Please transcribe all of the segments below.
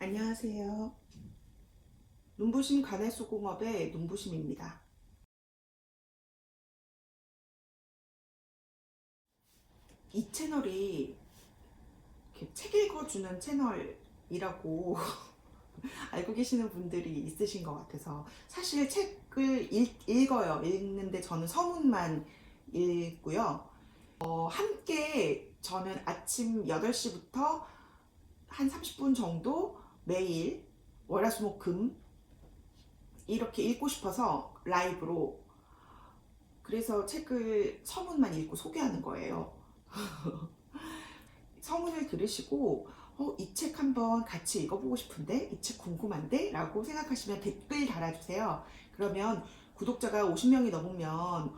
안녕하세요. 눈부심 가내수공업의 눈부심입니다. 이 채널이 이렇게 책 읽어주는 채널이라고 알고 계시는 분들이 있으신 것 같아서 사실 책을 읽어요. 읽는데 저는 서문만 읽고요. 함께 저는 아침 8시부터 한 30분 정도 매일 월화수목금 이렇게 읽고 싶어서 라이브로 그래서 책을 서문만 읽고 소개하는 거예요. 서문을 들으시고 이 책 한번 같이 읽어보고 싶은데 이 책 궁금한데 라고 생각하시면 댓글 달아주세요. 그러면 구독자가 50명이 넘으면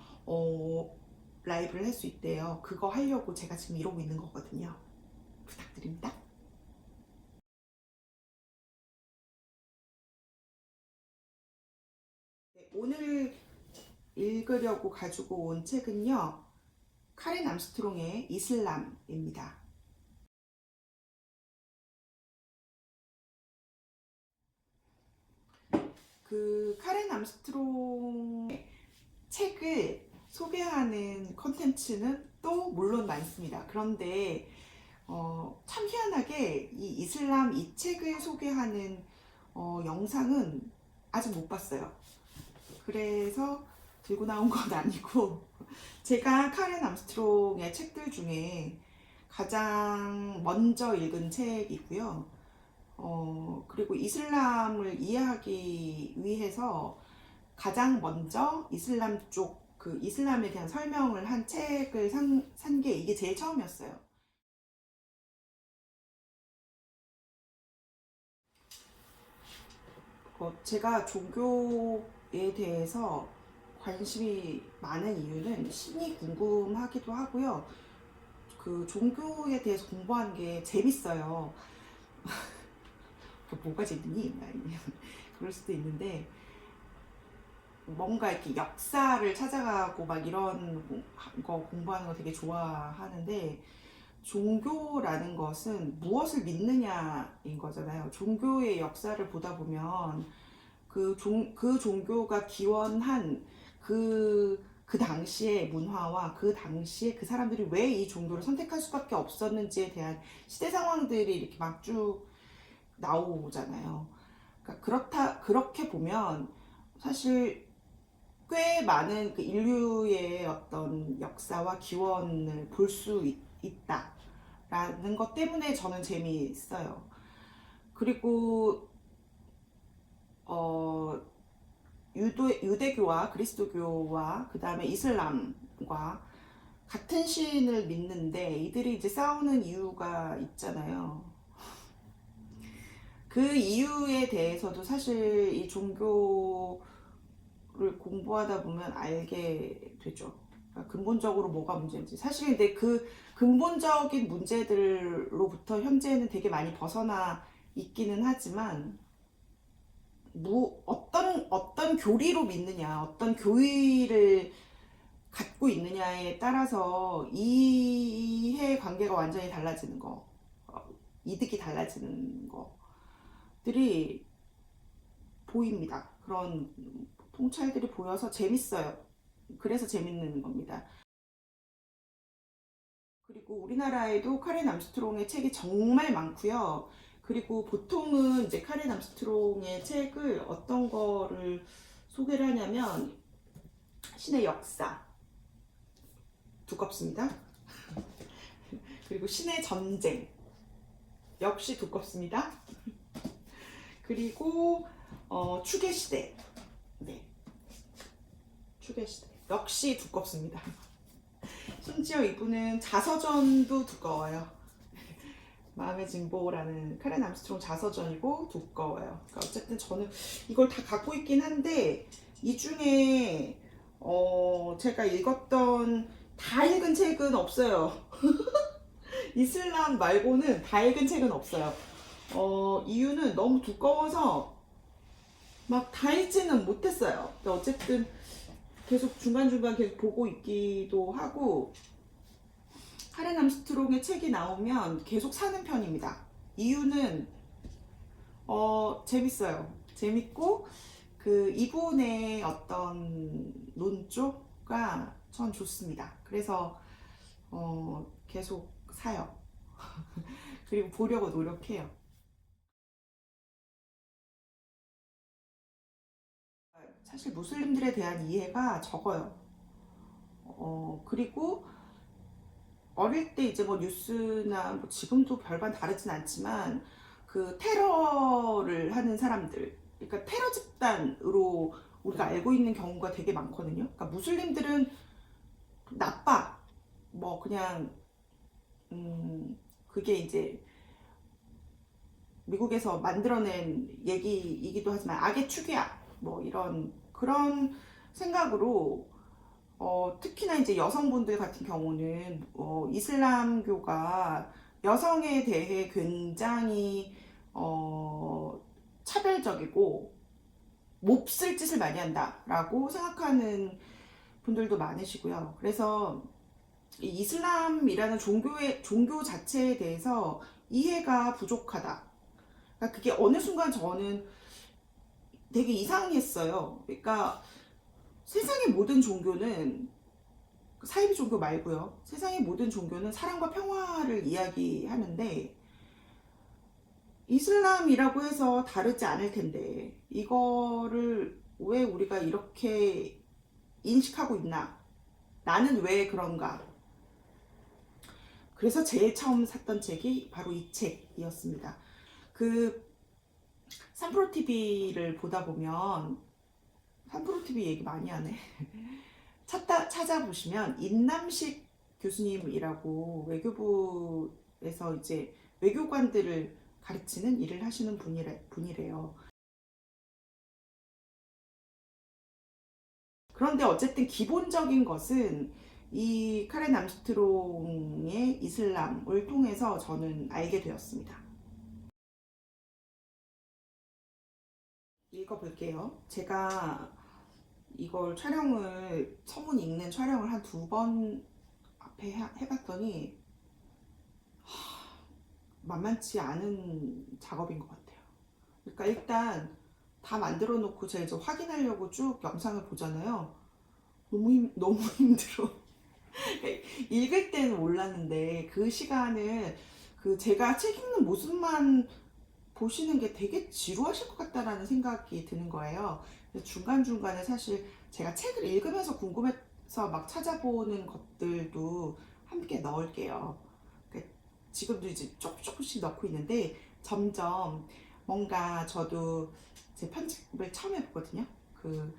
라이브를 할 수 있대요. 그거 하려고 제가 지금 이러고 있는 거거든요. 부탁드립니다. 네, 오늘 읽으려고 가지고 온 책은요, 카렌 암스트롱의 이슬람입니다. 그 카렌 암스트롱의 책을 소개하는 컨텐츠는 또 물론 많습니다. 그런데 참 희한하게 이 이슬람 이 책을 소개하는 영상은 아직 못 봤어요. 그래서 들고 나온 건 아니고 제가 카렌 암스트롱의 책들 중에 가장 먼저 읽은 책이고요. 그리고 이슬람을 이해하기 위해서 가장 먼저 이슬람 쪽, 그 이슬람에 대한 설명을 한 책을 산 게 이게 제일 처음이었어요. 제가 종교에 대해서 관심이 많은 이유는 신이 궁금하기도 하고요. 그 종교에 대해서 공부하는 게 재밌어요. 뭐가 재밌니? 그럴 수도 있는데 뭔가 이렇게 역사를 찾아가고 막 이런 거 공부하는 거 되게 좋아하는데 종교라는 것은 무엇을 믿느냐인 거잖아요. 종교의 역사를 보다 보면 그 종교가 기원한 그 당시의 문화와 그 당시에 그 사람들이 왜 이 종교를 선택할 수밖에 없었는지에 대한 시대 상황들이 이렇게 막 쭉 나오잖아요. 그러니까 그렇게 보면 사실 꽤 많은 그 인류의 어떤 역사와 기원을 볼 수 있다라는 것 때문에 저는 재미있어요. 그리고 어, 유대교와 그리스도교와 그 다음에 이슬람과 같은 신을 믿는데 이들이 이제 싸우는 이유가 있잖아요. 그 이유에 대해서도 사실 이 종교를 공부하다 보면 알게 되죠. 그러니까 근본적으로 뭐가 문제인지. 사실 근데 그 근본적인 문제들로부터 현재는 되게 많이 벗어나 있기는 하지만 어떤 교리로 믿느냐, 어떤 교리를 갖고 있느냐에 따라서 이해 관계가 완전히 달라지는 거, 이득이 달라지는 것들이 보입니다. 그런 통찰들이 보여서 재밌어요. 그래서 재밌는 겁니다. 그리고 우리나라에도 카렌 암스트롱의 책이 정말 많고요. 그리고 보통은 이제 카렌 암스트롱의 책을 어떤 거를 소개를 하냐면 신의 역사 두껍습니다. 그리고 신의 전쟁 역시 두껍습니다. 그리고 추계 시대, 네, 추계 시대 역시 두껍습니다. 심지어 이분은 자서전도 두꺼워요. 마음의 진보라는 카렌 암스트롱 자서전이고 두꺼워요. 그러니까 어쨌든 저는 이걸 다 갖고 있긴 한데 이 중에 제가 읽었던 다 읽은 책은 없어요. 이슬람 말고는 다 읽은 책은 없어요. 이유는 너무 두꺼워서 막 다 읽지는 못했어요. 어쨌든 계속 중간중간 계속 보고 있기도 하고 카렌 암스트롱의 책이 나오면 계속 사는 편입니다. 이유는 재밌어요. 재밌고 그 이분의 어떤 논조가 전 좋습니다. 그래서 계속 사요. 그리고 보려고 노력해요. 사실 무슬림들에 대한 이해가 적어요. 그리고 어릴 때 이제 뭐 뉴스나 뭐 지금도 별반 다르진 않지만 그 테러를 하는 사람들, 그러니까 테러 집단으로 우리가 알고 있는 경우가 되게 많거든요. 그러니까 무슬림들은 나빠, 뭐 그냥 그게 이제 미국에서 만들어낸 얘기이기도 하지만 악의 축이야, 뭐 이런 그런 생각으로 특히나 이제 여성분들 같은 경우는 이슬람교가 여성에 대해 굉장히 차별적이고 몹쓸 짓을 많이 한다라고 생각하는 분들도 많으시고요. 그래서 이 이슬람이라는 종교 자체에 대해서 이해가 부족하다. 그러니까 그게 어느 순간 저는 되게 이상했어요. 그러니까 세상의 모든 종교는 사이비 종교 말고요. 세상의 모든 종교는 사랑과 평화를 이야기하는데 이슬람이라고 해서 다르지 않을 텐데 이거를 왜 우리가 이렇게 인식하고 있나? 나는 왜 그런가? 그래서 제일 처음 샀던 책이 바로 이 책이었습니다. 그 삼프로 TV를 보다 보면 삼프로 TV 얘기 많이 하네. 찾아보시면 인남식 교수님이라고 외교부에서 이제 외교관들을 가르치는 일을 하시는 분이래요. 그런데 어쨌든 기본적인 것은 이 카렌 암스트롱의 이슬람을 통해서 저는 알게 되었습니다. 읽어볼게요. 제가 이걸 서문 읽는 촬영을 한 두 번 앞에 해봤더니 만만치 않은 작업인 것 같아요. 그러니까 일단 다 만들어 놓고 제가 이제 확인하려고 쭉 영상을 보잖아요. 너무 힘들어. 읽을 때는 몰랐는데 그 시간을 그 제가 책 읽는 모습만 보시는 게 되게 지루하실 것 같다라는 생각이 드는 거예요. 중간중간에 사실 제가 책을 읽으면서 궁금해서 막 찾아보는 것들도 함께 넣을게요. 지금도 이제 조금씩 넣고 있는데 점점 뭔가 저도 제 편집을 처음 해보거든요. 그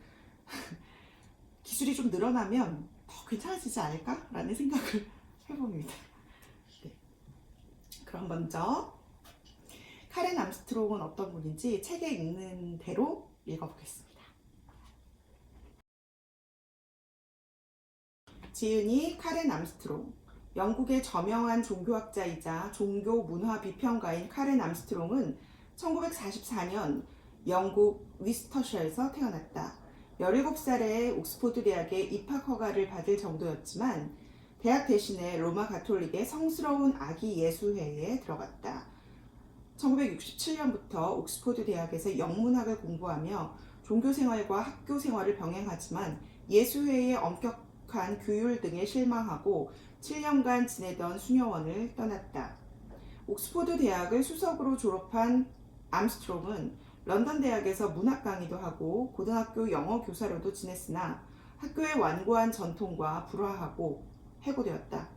기술이 좀 늘어나면 더 괜찮아지지 않을까라는 생각을 해봅니다. 네. 그럼 먼저 카렌 암스트롱은 어떤 분인지 책에 있는 대로 읽어보겠습니다. 지은이 카렌 암스트롱. 영국의 저명한 종교학자이자 종교 문화 비평가인 카렌 암스트롱은 1944년 영국 위스터셔에서 태어났다. 17살에 옥스포드 대학에 입학 허가를 받을 정도였지만 대학 대신에 로마 가톨릭의 성스러운 아기 예수회에 들어갔다. 1967년부터 옥스포드 대학에서 영문학을 공부하며 종교생활과 학교생활을 병행하지만 예수회의 엄격한 규율 등에 실망하고 7년간 지내던 수녀원을 떠났다. 옥스포드 대학을 수석으로 졸업한 암스트롱은 런던 대학에서 문학 강의도 하고 고등학교 영어 교사로도 지냈으나 학교의 완고한 전통과 불화하고 해고되었다.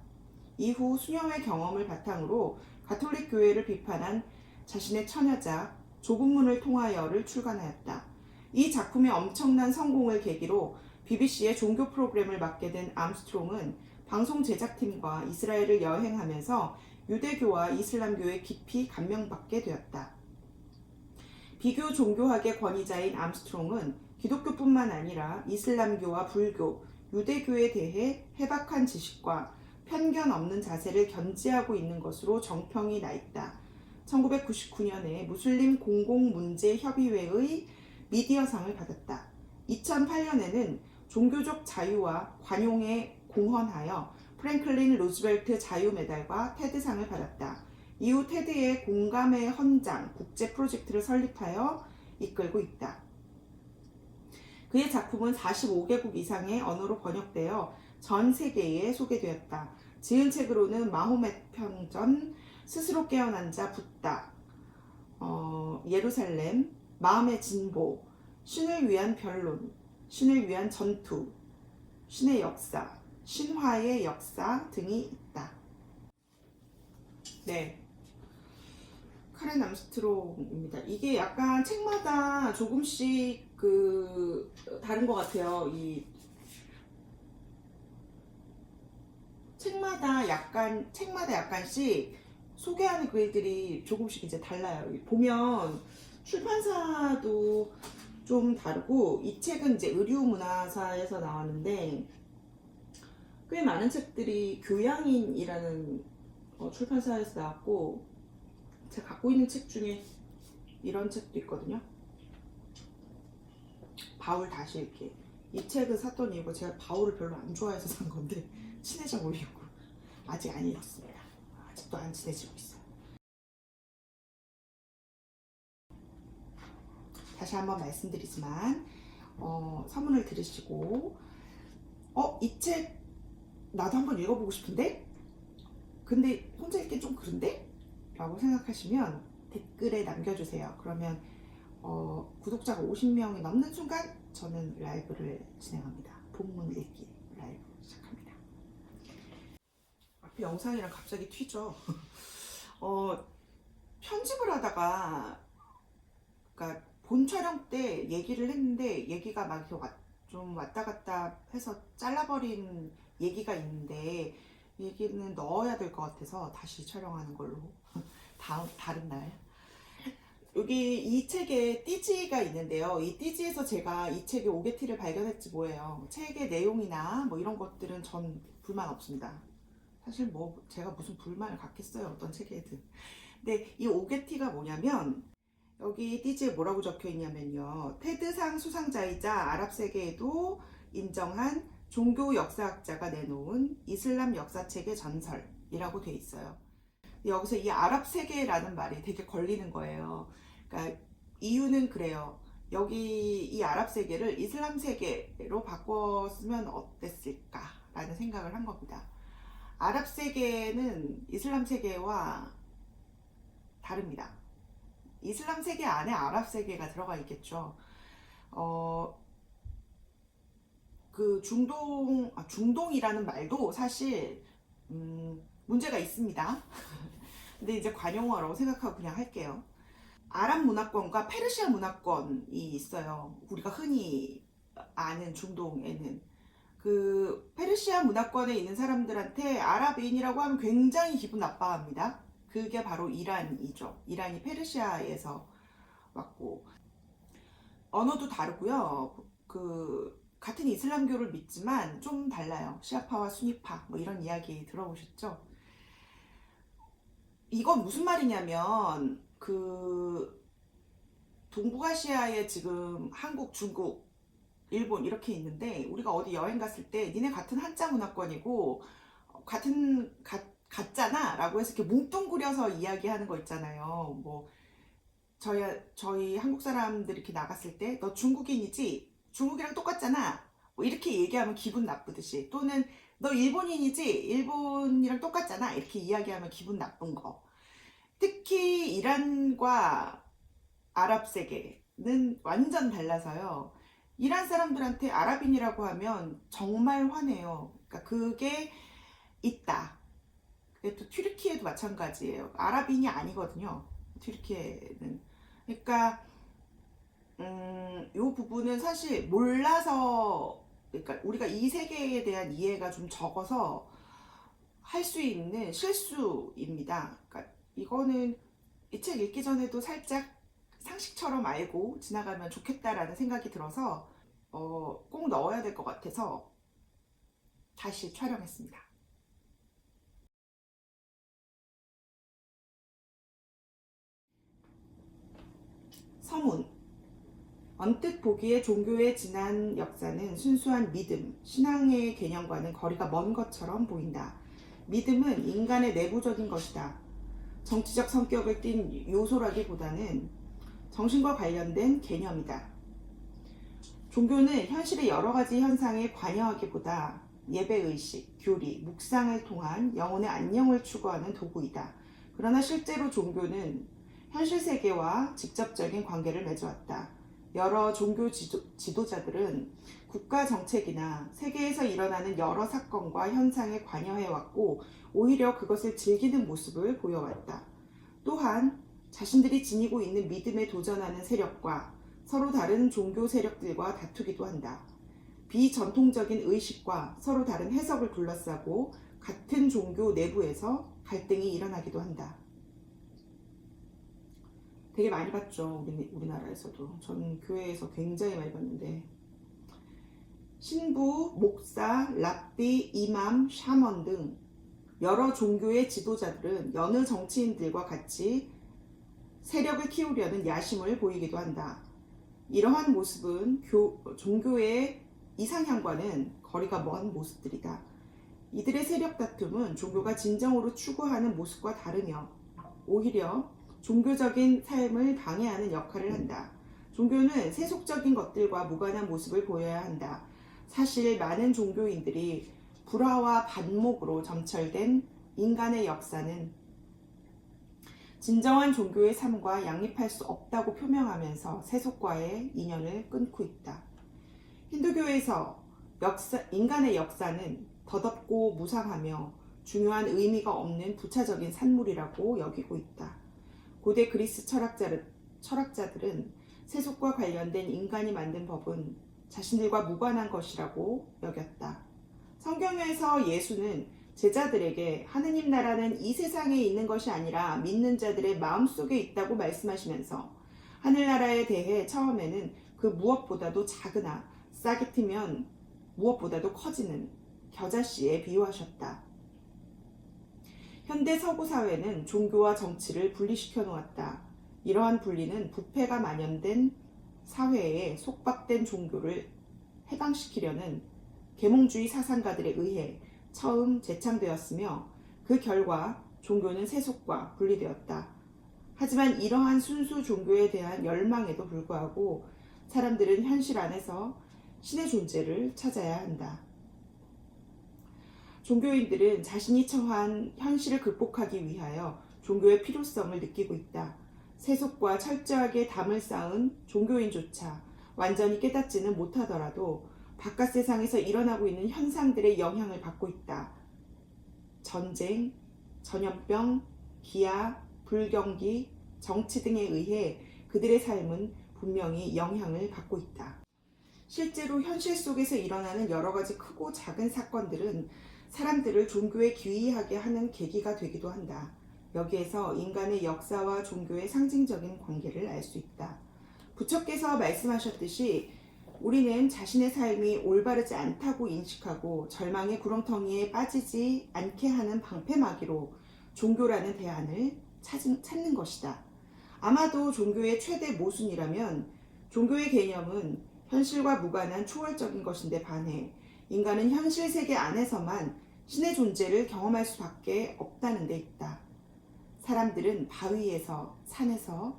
이후 수녀회 경험을 바탕으로 가톨릭 교회를 비판한 자신의 처녀작 좁은 문을 통하여를 출간하였다. 이 작품의 엄청난 성공을 계기로 BBC의 종교 프로그램을 맡게 된 암스트롱은 방송 제작팀과 이스라엘을 여행하면서 유대교와 이슬람교에 깊이 감명받게 되었다. 비교 종교학의 권위자인 암스트롱은 기독교뿐만 아니라 이슬람교와 불교, 유대교에 대해 해박한 지식과 편견 없는 자세를 견지하고 있는 것으로 정평이 나 있다. 1999년에 무슬림 공공문제협의회의 미디어상을 받았다. 2008년에는 종교적 자유와 관용에 공헌하여 프랭클린 루즈벨트 자유메달과 테드상을 받았다. 이후 테드의 공감의 헌장 국제 프로젝트를 설립하여 이끌고 있다. 그의 작품은 45개국 이상의 언어로 번역되어 전 세계에 소개되었다. 지은 책으로는 마호멧 편전, 스스로 깨어난 자 붓다, 예루살렘, 마음의 진보, 신을 위한 변론, 신을 위한 전투, 신의 역사, 신화의 역사 등이 있다. 네, 카렌 암스트롱입니다. 이게 약간 책마다 조금씩 다른 것 같아요. 이 책마다 약간씩 소개하는 글들이 조금씩 이제 달라요. 보면 출판사도 좀 다르고, 이 책은 이제 의류문화사에서 나왔는데 꽤 많은 책들이 교양인이라는 출판사에서 나왔고, 제가 갖고 있는 책 중에 이런 책도 있거든요. 바울 다시 읽기. 이 책을 샀던 이유가 제가 바울을 별로 안 좋아해서 산 건데 친해져 보려고. 아직 안 읽었습니다. 아직도 안 친해지고 있어요. 다시 한번 말씀드리지만 서문을 들으시고 이 책 나도 한번 읽어보고 싶은데? 근데 혼자 읽기엔 좀 그런데? 라고 생각하시면 댓글에 남겨주세요. 그러면 구독자가 50명이 넘는 순간 저는 라이브를 진행합니다. 본문 읽기 라이브 시작합니다. 앞에 영상이랑 갑자기 튀죠. 편집을 하다가, 그러니까 본 촬영 때 얘기를 했는데 얘기가 막 좀 왔다 갔다 해서 잘라버린 얘기가 있는데, 얘기는 넣어야 될 것 같아서 다시 촬영하는 걸로. 다른 날. 여기 이 책에 띠지가 있는데요. 이 띠지에서 제가 이 책의 오게티를 발견했지 뭐예요. 책의 내용이나 뭐 이런 것들은 전 불만 없습니다. 사실 뭐 제가 무슨 불만을 갖겠어요, 어떤 책에든. 근데 이 오게티가 뭐냐면, 여기 띠지에 뭐라고 적혀 있냐면요, 테드상 수상자이자 아랍 세계에도 인정한 종교 역사학자가 내놓은 이슬람 역사책의 전설이라고 돼 있어요. 여기서 이 아랍 세계라는 말이 되게 걸리는 거예요. 그러니까 이유는 그래요. 여기 이 아랍 세계를 이슬람 세계로 바꿨으면 어땠을까라는 생각을 한 겁니다. 아랍 세계는 이슬람 세계와 다릅니다. 이슬람 세계 안에 아랍 세계가 들어가 있겠죠. 중동이라는 말도 사실 문제가 있습니다. 근데 이제 관용어라고 생각하고 그냥 할게요. 아랍 문화권과 페르시아 문화권이 있어요. 우리가 흔히 아는 중동에는. 그 페르시아 문화권에 있는 사람들한테 아랍인이라고 하면 굉장히 기분 나빠합니다. 그게 바로 이란이죠. 이란이 페르시아에서 왔고, 언어도 다르고요. 같은 이슬람교를 믿지만 좀 달라요. 시아파와 수니파 뭐 이런 이야기 들어보셨죠? 이건 무슨 말이냐면, 동북아시아에 지금 한국, 중국, 일본 이렇게 있는데, 우리가 어디 여행 갔을 때 니네 같은 한자 문화권이고 같잖아 라고 해서 이렇게 뭉뚱그려서 이야기하는 거 있잖아요. 뭐 저희 한국 사람들 이렇게 나갔을 때 너 중국인이지? 중국이랑 똑같잖아. 뭐 이렇게 얘기하면 기분 나쁘듯이, 또는 너 일본인이지? 일본이랑 똑같잖아. 이렇게 이야기하면 기분 나쁜 거. 특히 이란과 아랍 세계는 완전 달라서요. 이란 사람들한테 아랍인이라고 하면 정말 화내요. 그러니까 그게 있다. 또 튀르키예도 마찬가지예요. 아랍인이 아니거든요, 튀르키예는. 그러니까 이 부분은 사실 몰라서, 그러니까 우리가 이 세계에 대한 이해가 좀 적어서 할 수 있는 실수입니다. 그러니까 이거는 이 책 읽기 전에도 살짝 상식처럼 알고 지나가면 좋겠다라는 생각이 들어서 꼭 넣어야 될 것 같아서 다시 촬영했습니다. 서문. 언뜻 보기에 종교의 지난 역사는 순수한 믿음, 신앙의 개념과는 거리가 먼 것처럼 보인다. 믿음은 인간의 내부적인 것이다. 정치적 성격을 띤 요소라기보다는 정신과 관련된 개념이다. 종교는 현실의 여러 가지 현상에 관여하기보다 예배의식, 교리, 묵상을 통한 영혼의 안녕을 추구하는 도구이다. 그러나 실제로 종교는 현실 세계와 직접적인 관계를 맺어왔다. 여러 종교 지도자들은 국가 정책이나 세계에서 일어나는 여러 사건과 현상에 관여해왔고 오히려 그것을 즐기는 모습을 보여왔다. 또한 자신들이 지니고 있는 믿음에 도전하는 세력과 서로 다른 종교 세력들과 다투기도 한다. 비전통적인 의식과 서로 다른 해석을 둘러싸고 같은 종교 내부에서 갈등이 일어나기도 한다. 되게 많이 봤죠. 우리나라에서도. 저는 교회에서 굉장히 많이 봤는데 신부, 목사, 랍비, 이맘, 샤먼 등 여러 종교의 지도자들은 여느 정치인들과 같이 세력을 키우려는 야심을 보이기도 한다. 이러한 모습은 종교의 이상향과는 거리가 먼 모습들이다. 이들의 세력 다툼은 종교가 진정으로 추구하는 모습과 다르며 오히려 종교적인 삶을 방해하는 역할을 한다. 종교는 세속적인 것들과 무관한 모습을 보여야 한다. 사실 많은 종교인들이 불화와 반목으로 점철된 인간의 역사는 진정한 종교의 삶과 양립할 수 없다고 표명하면서 세속과의 인연을 끊고 있다. 힌두교에서 인간의 역사는 더덥고 무상하며 중요한 의미가 없는 부차적인 산물이라고 여기고 있다. 고대 그리스 철학자들은 세속과 관련된 인간이 만든 법은 자신들과 무관한 것이라고 여겼다. 성경에서 예수는 제자들에게 하느님 나라는 이 세상에 있는 것이 아니라 믿는 자들의 마음속에 있다고 말씀하시면서 하늘나라에 대해 처음에는 그 무엇보다도 작으나 싹이 트면 무엇보다도 커지는 겨자씨에 비유하셨다. 현대 서구 사회는 종교와 정치를 분리시켜 놓았다. 이러한 분리는 부패가 만연된 사회에 속박된 종교를 해방시키려는 계몽주의 사상가들에 의해 처음 재창되었으며 그 결과 종교는 세속과 분리되었다. 하지만 이러한 순수 종교에 대한 열망에도 불구하고 사람들은 현실 안에서 신의 존재를 찾아야 한다. 종교인들은 자신이 처한 현실을 극복하기 위하여 종교의 필요성을 느끼고 있다. 세속과 철저하게 담을 쌓은 종교인조차 완전히 깨닫지는 못하더라도 바깥 세상에서 일어나고 있는 현상들의 영향을 받고 있다. 전쟁, 전염병, 기아, 불경기, 정치 등에 의해 그들의 삶은 분명히 영향을 받고 있다. 실제로 현실 속에서 일어나는 여러 가지 크고 작은 사건들은 사람들을 종교에 귀의하게 하는 계기가 되기도 한다. 여기에서 인간의 역사와 종교의 상징적인 관계를 알 수 있다. 부처께서 말씀하셨듯이 우리는 자신의 삶이 올바르지 않다고 인식하고 절망의 구렁텅이에 빠지지 않게 하는 방패막이로 종교라는 대안을 찾는 것이다. 아마도 종교의 최대 모순이라면 종교의 개념은 현실과 무관한 초월적인 것인데 반해 인간은 현실 세계 안에서만 신의 존재를 경험할 수밖에 없다는 데 있다. 사람들은 바위에서, 산에서,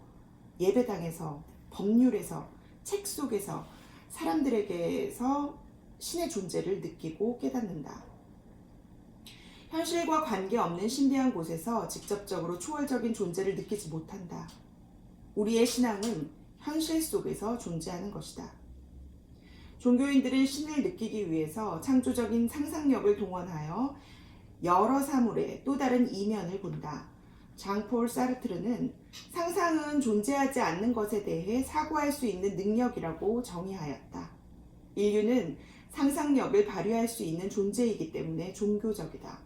예배당에서, 법률에서, 책 속에서 사람들에게서 신의 존재를 느끼고 깨닫는다. 현실과 관계없는 신비한 곳에서 직접적으로 초월적인 존재를 느끼지 못한다. 우리의 신앙은 현실 속에서 존재하는 것이다. 종교인들은 신을 느끼기 위해서 창조적인 상상력을 동원하여 여러 사물의 또 다른 이면을 본다. 장폴 사르트르는 상상은 존재하지 않는 것에 대해 사고할 수 있는 능력이라고 정의하였다. 인류는 상상력을 발휘할 수 있는 존재이기 때문에 종교적이다.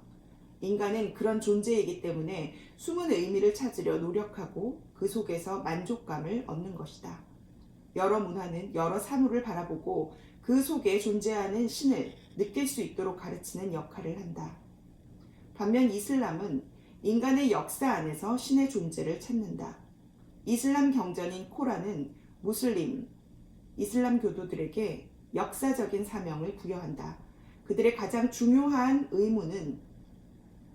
인간은 그런 존재이기 때문에 숨은 의미를 찾으려 노력하고 그 속에서 만족감을 얻는 것이다. 여러 문화는 여러 사물을 바라보고 그 속에 존재하는 신을 느낄 수 있도록 가르치는 역할을 한다. 반면 이슬람은 인간의 역사 안에서 신의 존재를 찾는다. 이슬람 경전인 코란은 이슬람 교도들에게 역사적인 사명을 부여한다. 그들의 가장 중요한 의무는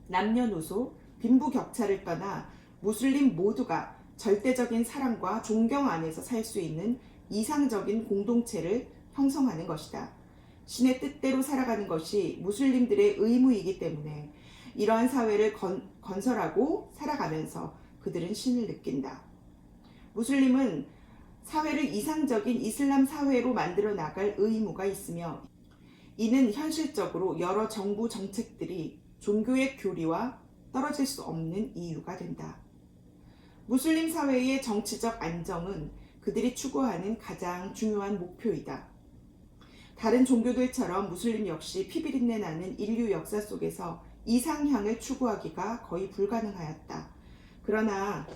남녀노소, 빈부격차를 떠나 무슬림 모두가 절대적인 사랑과 존경 안에서 살 수 있는 이상적인 공동체를 형성하는 것이다. 신의 뜻대로 살아가는 것이 무슬림들의 의무이기 때문에 이러한 사회를 건설하고 살아가면서 그들은 신을 느낀다. 무슬림은 사회를 이상적인 이슬람 사회로 만들어 나갈 의무가 있으며 이는 현실적으로 여러 정부 정책들이 종교의 교리와 떨어질 수 없는 이유가 된다. 무슬림 사회의 정치적 안정은 그들이 추구하는 가장 중요한 목표이다. 다른 종교들처럼 무슬림 역시 피비린내 나는 인류 역사 속에서 이상향을 추구하기가 거의 불가능하였다. 그러나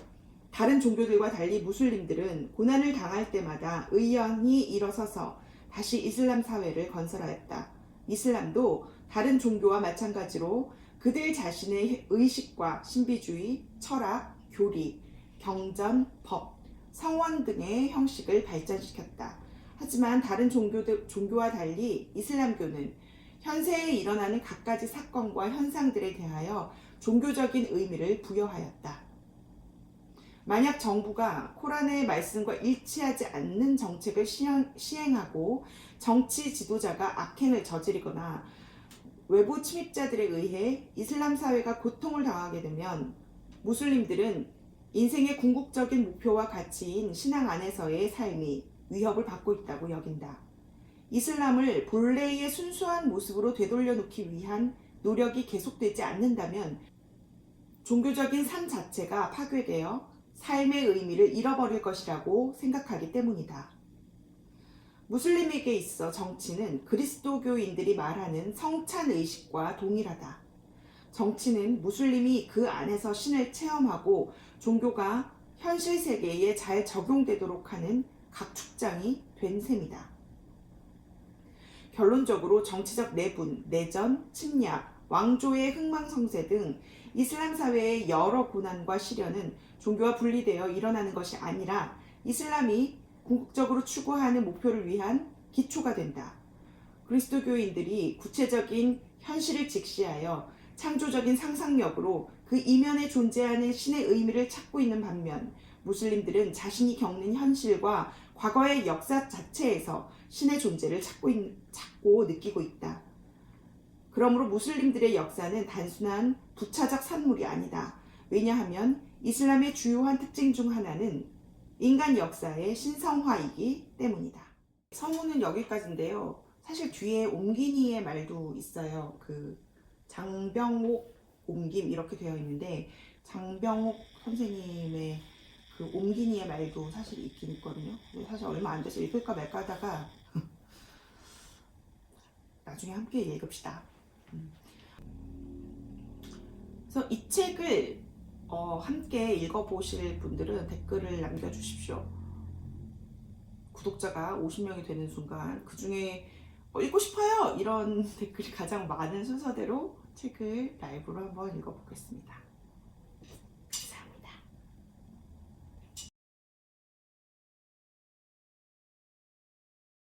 다른 종교들과 달리 무슬림들은 고난을 당할 때마다 의연히 일어서서 다시 이슬람 사회를 건설하였다. 이슬람도 다른 종교와 마찬가지로 그들 자신의 의식과 신비주의, 철학, 교리, 경전, 법, 성원 등의 형식을 발전시켰다. 하지만 다른 종교와 달리 이슬람교는 현세에 일어나는 갖가지 사건과 현상들에 대하여 종교적인 의미를 부여하였다. 만약 정부가 코란의 말씀과 일치하지 않는 정책을 시행하고 정치 지도자가 악행을 저지르거나 외부 침입자들에 의해 이슬람 사회가 고통을 당하게 되면 무슬림들은 인생의 궁극적인 목표와 가치인 신앙 안에서의 삶이 위협을 받고 있다고 여긴다. 이슬람을 본래의 순수한 모습으로 되돌려 놓기 위한 노력이 계속되지 않는다면 종교적인 삶 자체가 파괴되어 삶의 의미를 잃어버릴 것이라고 생각하기 때문이다. 무슬림에게 있어 정치는 그리스도교인들이 말하는 성찬의식과 동일하다. 정치는 무슬림이 그 안에서 신을 체험하고 종교가 현실 세계에 잘 적용되도록 하는 각축장이 된 셈이다. 결론적으로 정치적 내분, 내전, 침략, 왕조의 흥망성쇠 등 이슬람 사회의 여러 고난과 시련은 종교와 분리되어 일어나는 것이 아니라 이슬람이 궁극적으로 추구하는 목표를 위한 기초가 된다. 그리스도교인들이 구체적인 현실을 직시하여 창조적인 상상력으로 그 이면에 존재하는 신의 의미를 찾고 있는 반면 무슬림들은 자신이 겪는 현실과 과거의 역사 자체에서 신의 존재를 찾고 느끼고 있다. 그러므로 무슬림들의 역사는 단순한 부차적 산물이 아니다. 왜냐하면 이슬람의 주요한 특징 중 하나는 인간 역사의 신성화이기 때문이다. 성우는 여기까지인데요. 사실 뒤에 옴기니의 말도 있어요. 그 장병옥 옴김 이렇게 되어 있는데 장병옥 선생님의 그 옴기니의 말도 사실 있긴 있거든요. 사실 얼마 안 돼서 읽을까 말까 하다가 나중에 함께 읽읍시다. 그래서 이 책을 함께 읽어보실 분들은 댓글을 남겨주십시오. 구독자가 50명이 되는 순간 그 중에 읽고 싶어요! 이런 댓글이 가장 많은 순서대로 책을 라이브로 한번 읽어보겠습니다.